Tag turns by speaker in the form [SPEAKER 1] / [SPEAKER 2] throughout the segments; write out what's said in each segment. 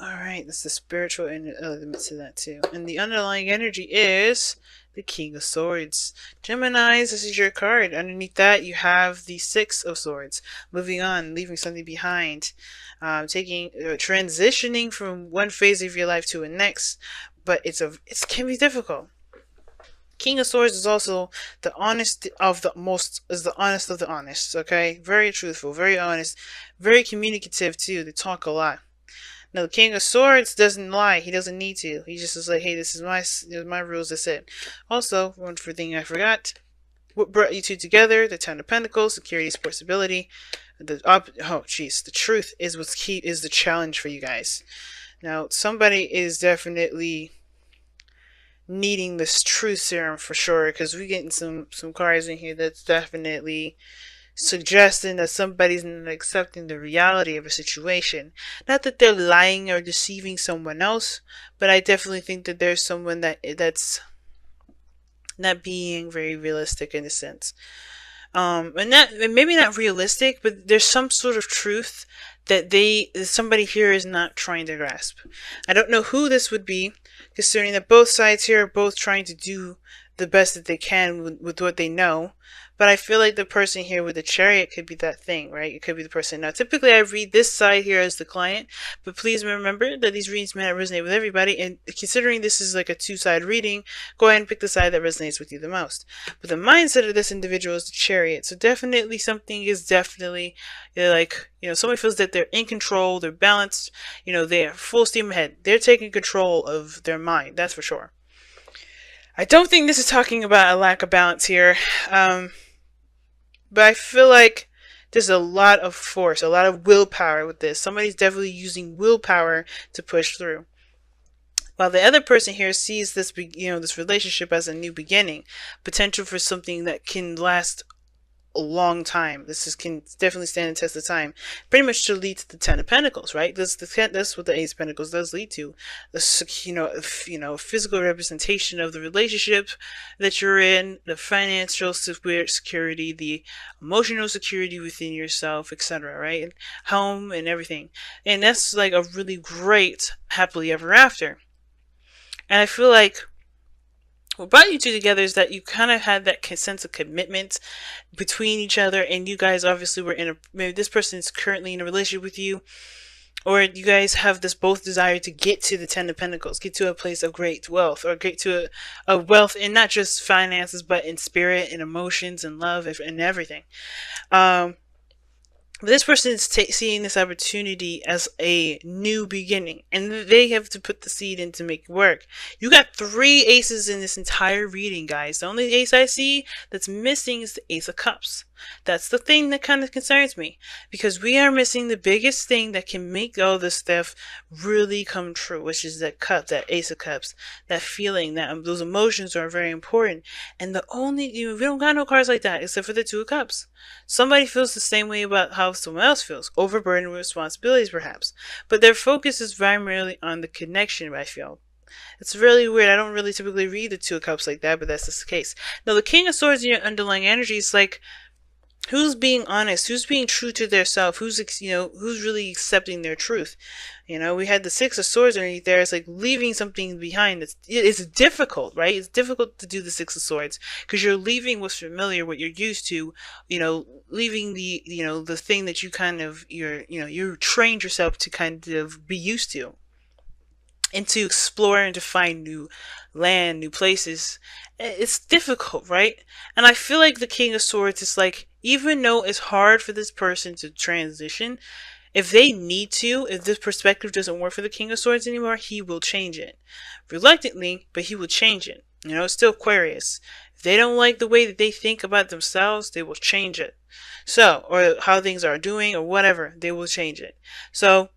[SPEAKER 1] Alright, that's the spiritual element to that too. And the underlying energy is the King of Swords. Geminis, this is your card. Underneath that, you have the Six of Swords. Moving on, leaving something behind. Transitioning from one phase of your life to the next. But it can be difficult. King of Swords is also the honest of the most, is the honest of the honest, okay? Very truthful, very honest, very communicative too. They talk a lot. Now the King of Swords doesn't lie. He doesn't need to. He just is like, hey, this is my rules. That's it. Also, one thing I forgot. What brought you two together? The Ten of Pentacles, security, support, stability. The truth is what's key. Is the challenge for you guys. Now somebody is definitely needing this truth serum for sure, because we're getting some cards in here that's definitely suggesting that somebody's not accepting the reality of a situation. Not that they're lying or deceiving someone else, but I definitely think that there's someone that's not being very realistic in a sense. And maybe not realistic, but there's some sort of truth that somebody here is not trying to grasp. I don't know who this would be, considering that both sides here are both trying to do the best that they can with what they know. But I feel like the person here with the Chariot could be that thing, right? It could be the person. Now, typically I read this side here as the client, but please remember that these readings may not resonate with everybody. And considering this is like a two-side reading, go ahead and pick the side that resonates with you the most. But the mindset of this individual is the Chariot. So definitely something is definitely like, somebody feels that they're in control, they're balanced, they're full steam ahead. They're taking control of their mind, that's for sure. I don't think this is talking about a lack of balance here. But I feel like there's a lot of force, a lot of willpower with this. Somebody's definitely using willpower to push through. While the other person here sees this, this relationship as a new beginning, potential for something that can last a long time. Can definitely stand the test of time. Pretty much to lead to the Ten of Pentacles, right? That's what the Ace of Pentacles does lead to. The physical representation of the relationship that you're in, the financial security, the emotional security within yourself, etc. Right? And home and everything. And that's like a really great happily ever after. And I feel like what brought you two together is that you kind of had that sense of commitment between each other, and you guys obviously were maybe this person is currently in a relationship with you, or you guys have this both desire to get to the Ten of Pentacles, get to a place of great wealth, or get to a wealth in not just finances, but in spirit and emotions and love and everything. This person is seeing this opportunity as a new beginning, and they have to put the seed in to make it work. You got 3 aces in this entire reading, guys. The only ace I see that's missing is the Ace of Cups. That's the thing that kind of concerns me, because we are missing the biggest thing that can make all this stuff really come true, which is that cup, that Ace of Cups, that feeling, that those emotions are very important. And the only, we don't got no cards like that except for the Two of Cups. Somebody feels the same way about how someone else feels, overburdened with responsibilities perhaps, but their focus is primarily on the connection. I feel it's really weird. I don't really typically read the Two of Cups like that, but that's just the case. Now the King of Swords in your underlying energy is like, who's being honest? Who's being true to their self? Who's really accepting their truth? We had the Six of Swords underneath there. It's like leaving something behind. It's difficult, right? It's difficult to do the Six of Swords because you're leaving what's familiar, what you're used to. Leaving the thing that you kind of you trained yourself to kind of be used to, and to explore and to find new land, new places. It's difficult, right? And I feel like the King of Swords is like, even though it's hard for this person to transition, if they need to, if this perspective doesn't work for the King of Swords anymore, he will change it. Reluctantly, but he will change it. It's still Aquarius. If they don't like the way that they think about themselves, they will change it. So, or how things are doing or whatever, they will change it. So,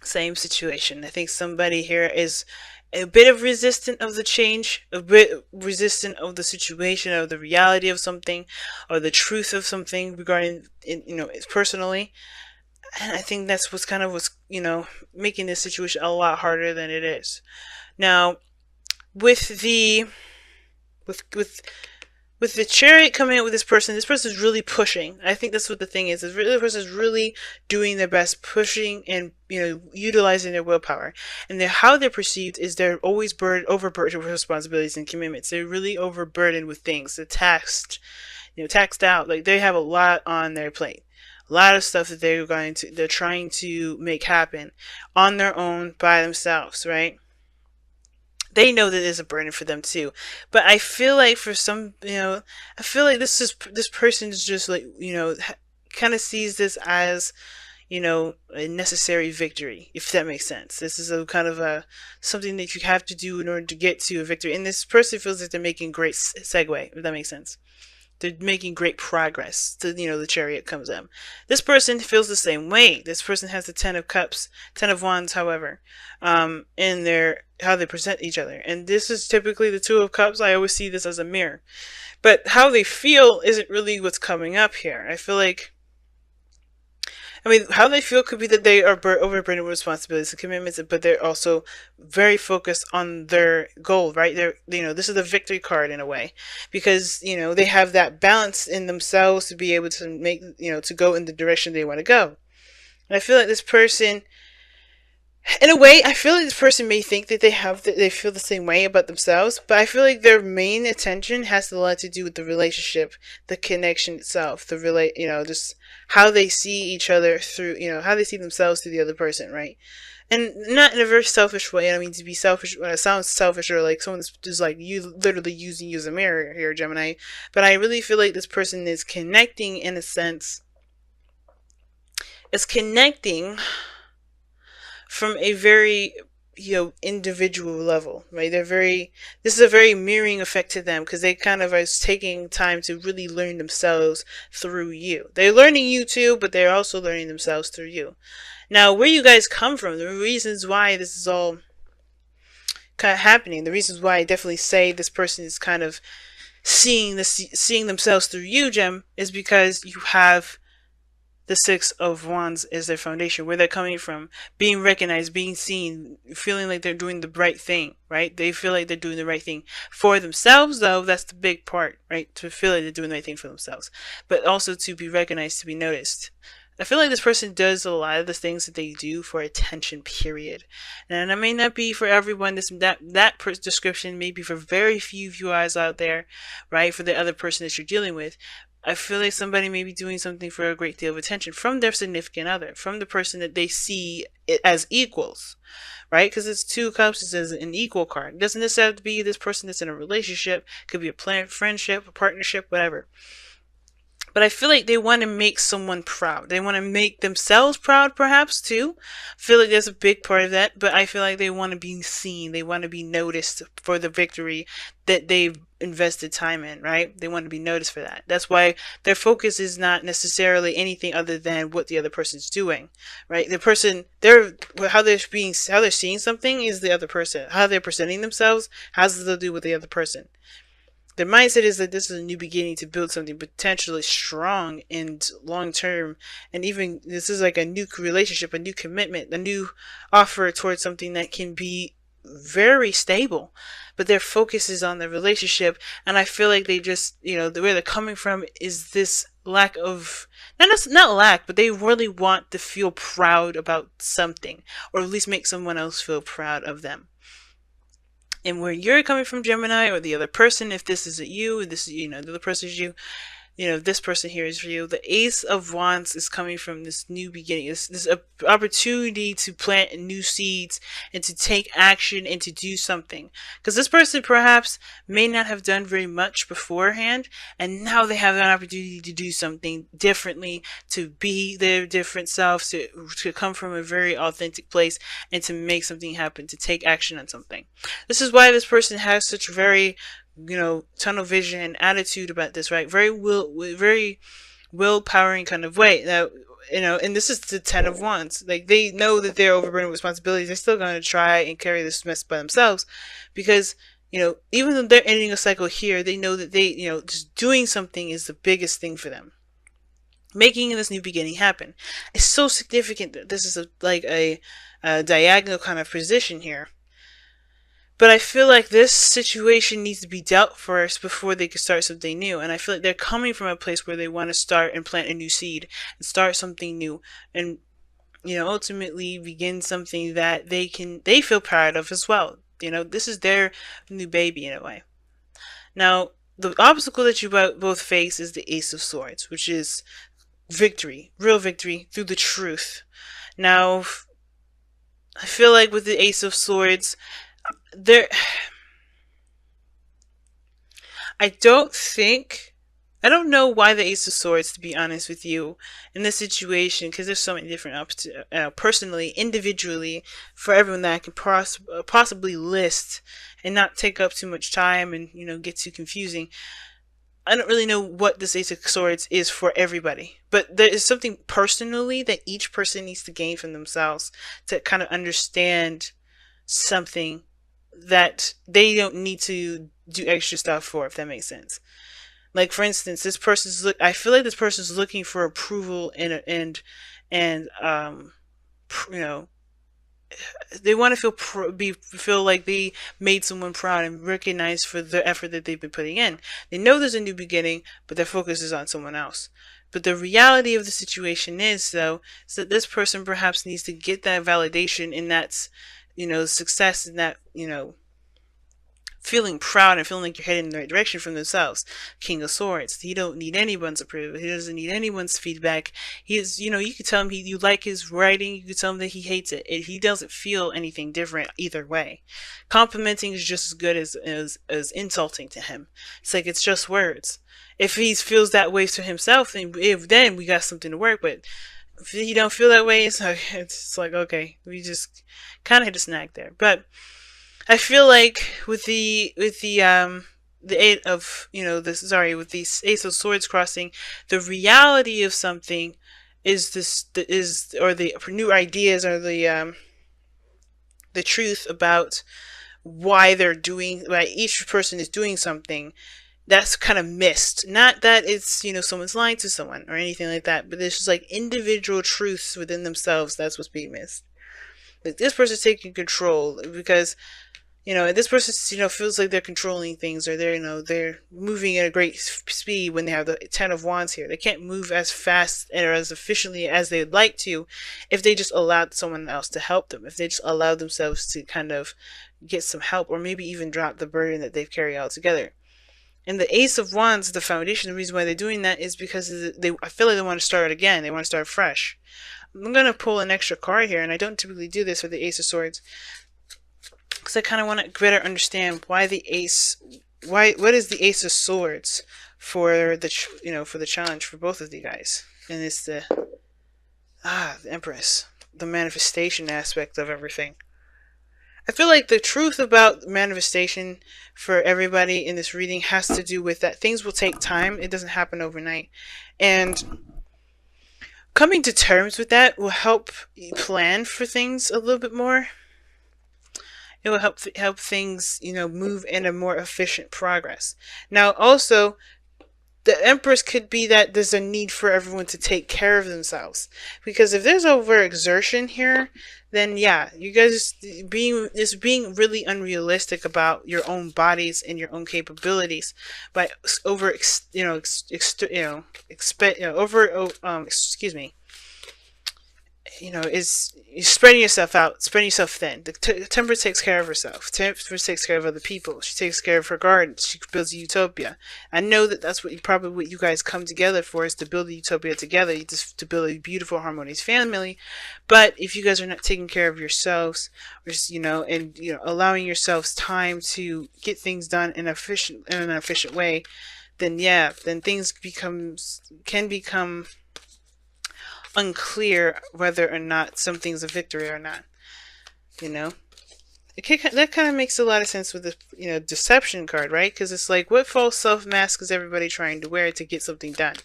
[SPEAKER 1] same situation. I think somebody here is a bit of resistant of the change, a bit resistant of the situation, of the reality of something, or the truth of something regarding, personally. And I think that's what's making this situation a lot harder than it is. Now, with with the chariot coming out with this person is really pushing. I think that's what the thing is really, the person is really doing their best, pushing and, utilizing their willpower. And how they're perceived is they're always overburdened with responsibilities and commitments. They're really overburdened with things. They're taxed out. Like, they have a lot on their plate. A lot of stuff that they're trying to make happen on their own by themselves, right? They know that it's a burden for them too. But I feel like for some, I feel like this person is just like, kind of sees this as, a necessary victory, if that makes sense. This is a kind of a something that you have to do in order to get to a victory. And this person feels like they're making great segue, if that makes sense. They're making great progress. The chariot comes in. This person feels the same way. This person has the 10 of cups, 10 of wands, however, in their how they present each other. And this is typically the 2 of cups. I always see this as a mirror. But how they feel isn't really what's coming up here. I feel like, how they feel could be that they are overburdened with responsibilities and commitments, but they're also very focused on their goal, right? This is the victory card in a way, because, they have that balance in themselves to be able to make, to go in the direction they want to go. And I feel like this person, in a way, I feel like this person may think that they feel the same way about themselves, but I feel like their main attention has a lot to do with the relationship, the connection itself, just how they see each other through, how they see themselves through the other person, right? And not in a very selfish way. I mean, to be selfish, when it sounds selfish or like someone that's just like you literally using you as a mirror here, Gemini. But I really feel like this person is connecting in a sense. It's connecting from a very individual level, right? This is a very mirroring effect to them, because they kind of are taking time to really learn themselves through you. They're learning you too, but they're also learning themselves through you. Now, where you guys come from, the reasons why this is all kind of happening, the reasons why I definitely say this person is kind of seeing themselves through you, Gem, is because you have the 6 of wands is their foundation, where they're coming from, being recognized, being seen, feeling like they're doing the right thing, right? They feel like they're doing the right thing for themselves, though. That's the big part, right? To feel like they're doing the right thing for themselves, but also to be recognized, to be noticed. I feel like this person does a lot of the things that they do for attention, period. And it may not be for everyone. That description may be for very few of you guys out there, right? For the other person that you're dealing with. I feel like somebody may be doing something for a great deal of attention from their significant other, from the person that they see it as equals, right? Because it's 2 cups, it says an equal card. It doesn't necessarily have to be this person that's in a relationship. It could be a planned friendship, a partnership, whatever. But I feel like they want to make someone proud. They want to make themselves proud, perhaps, too. I feel like there's a big part of that. But I feel like they want to be seen. They want to be noticed for the victory that they've invested time in, right? They want to be noticed for that. That's why their focus is not necessarily anything other than what the other person's doing, right? The person, how they're seeing something is the other person. How they're presenting themselves has to do with the other person. Their mindset is that this is a new beginning to build something potentially strong and long term. And even this is like a new relationship, a new commitment, a new offer towards something that can be very stable. But their focus is on the relationship. And I feel like they just, where they're coming from is this lack of, not lack, but they really want to feel proud about something, or at least make someone else feel proud of them. And where you're coming from, Gemini, or the other person, if this isn't you, this is, the other person is you, this person here is for you. The Ace of Wands is coming from this new beginning. This opportunity to plant new seeds and to take action and to do something. Because this person perhaps may not have done very much beforehand, and now they have an opportunity to do something differently, to be their different selves, to come from a very authentic place and to make something happen, to take action on something. This is why this person has such very tunnel vision attitude about this, right? Very willpowering kind of way. Now, and this is the 10 of Wands. Like, they know that they're overburdened with responsibilities. They're still going to try and carry this mess by themselves, because, even though they're ending a cycle here, they know that they, just doing something is the biggest thing for them. Making this new beginning happen. It's so significant that this is like a diagonal kind of position here. But I feel like this situation needs to be dealt first before they can start something new. And I feel like they're coming from a place where they want to start and plant a new seed and start something new, and ultimately begin something that they feel proud of as well. This is their new baby in a way. Now, the obstacle that you both face is the Ace of Swords, which is victory, real victory through the truth. Now, I feel like with the Ace of Swords, there, I don't know why the Ace of Swords, to be honest with you, in this situation, because there's so many different personally, individually, for everyone that I can possibly list and not take up too much time and, get too confusing. I don't really know what this Ace of Swords is for everybody, but there is something personally that each person needs to gain from themselves to kind of understand something that they don't need to do extra stuff for, if that makes sense. Like, for instance, I feel like this person's looking for approval and you know they want to feel like they made someone proud and recognized for the effort that they've been putting in. They know there's a new beginning, but their focus is on someone else. But the reality of the situation is, though, is that this person perhaps needs to get that validation and that's, success and that, feeling proud and feeling like you're heading in the right direction from themselves. King of Swords. He don't need anyone's approval. He doesn't need anyone's feedback. You can tell him you like his writing. You can tell him that he hates it. He doesn't feel anything different either way. Complimenting is just as good as insulting to him. It's like, it's just words. If he feels that way to himself, then we got something to work with. If he don't feel that way, it's like okay, we just kind of hit a snag there. But I feel like with the eight of with the Ace of Swords crossing, the reality of something is the new ideas or the truth about why each person is doing something that's kind of missed. Not that it's someone's lying to someone or anything like that, but there's just like individual truths within themselves that's what's being missed. Like, this person's taking control because this person, feels like they're controlling things, or they're moving at a great speed when they have the Ten of Wands here. They can't move as fast or as efficiently as they'd like to if they just allowed someone else to help them, if they just allowed themselves to kind of get some help, or maybe even drop the burden that they've carried all together. And the Ace of Wands, the foundation, the reason why they're doing that is because I feel like they want to start again. They want to start fresh. I'm going to pull an extra card here, and I don't typically do this with the Ace of Swords, because I kind of want to better understand what is the Ace of Swords for the challenge for both of you guys. And it's the Empress, the manifestation aspect of everything. I feel like the truth about manifestation for everybody in this reading has to do with that things will take time. It doesn't happen overnight. And coming to terms with that will help you plan for things a little bit more. It will help things, move in a more efficient progress. Now, also, the Empress could be that there's a need for everyone to take care of themselves. Because if there's overexertion here, then yeah, you guys being really unrealistic about your own bodies and your own capabilities by is spreading yourself out, spreading yourself thin. The Temperance takes care of herself. Temperance takes care of other people. She takes care of her garden. She builds a utopia. I know that that's what you guys come together for, is to build a utopia together, to build a beautiful, harmonious family. But if you guys are not taking care of yourselves, or allowing yourselves time to get things done in an efficient way, then things can become unclear whether or not something's a victory or not. That kind of makes a lot of sense with the deception card, right? Because it's like, what false self mask is everybody trying to wear to get something done,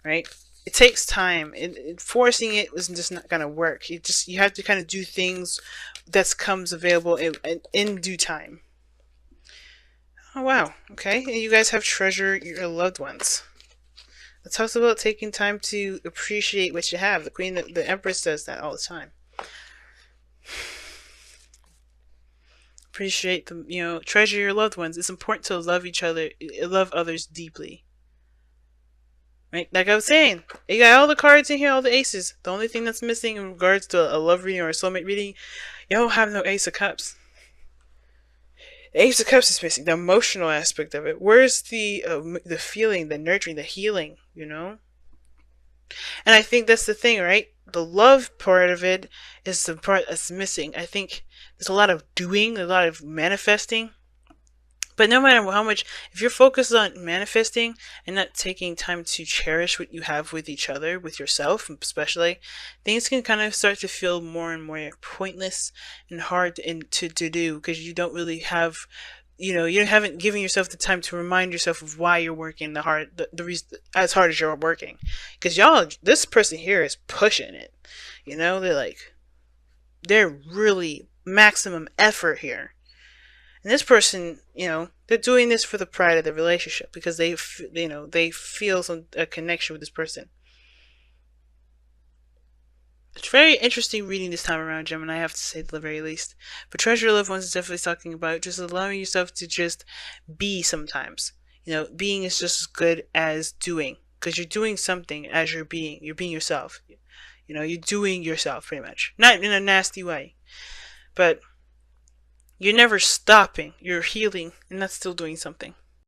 [SPEAKER 1] right? It takes time. Forcing it was just not gonna work. You have to kind of do things that comes available in due time. Oh wow, okay. And you guys have treasure your loved ones. It talks about taking time to appreciate what you have. The Empress does that all the time. Appreciate them, treasure your loved ones. It's important to love each other, love others deeply. Right? Like I was saying, you got all the cards in here, all the aces. The only thing that's missing in regards to a love reading or a soulmate reading, you don't have no Ace of Cups. The Ace of Cups is missing, the emotional aspect of it. Where's the feeling, the nurturing, the healing, And I think that's the thing, right? The love part of it is the part that's missing. I think there's a lot of doing, a lot of manifesting. But no matter how much, if you're focused on manifesting and not taking time to cherish what you have with each other, with yourself especially, things can kind of start to feel more and more pointless and hard to do because you don't really have, you haven't given yourself the time to remind yourself of why you're working the reason as hard as you're working. Because this person here is pushing it. They're really maximum effort here. And this person, they're doing this for the pride of the relationship because they feel a connection with this person. It's very interesting reading this time around, Gemini, I have to say at the very least. But Treasure Your Loved Ones is definitely talking about just allowing yourself to just be sometimes. Being is just as good as doing because you're doing something as you're being. You're being yourself. You're doing yourself pretty much. Not in a nasty way, but you're never stopping. You're healing, and that's still doing something.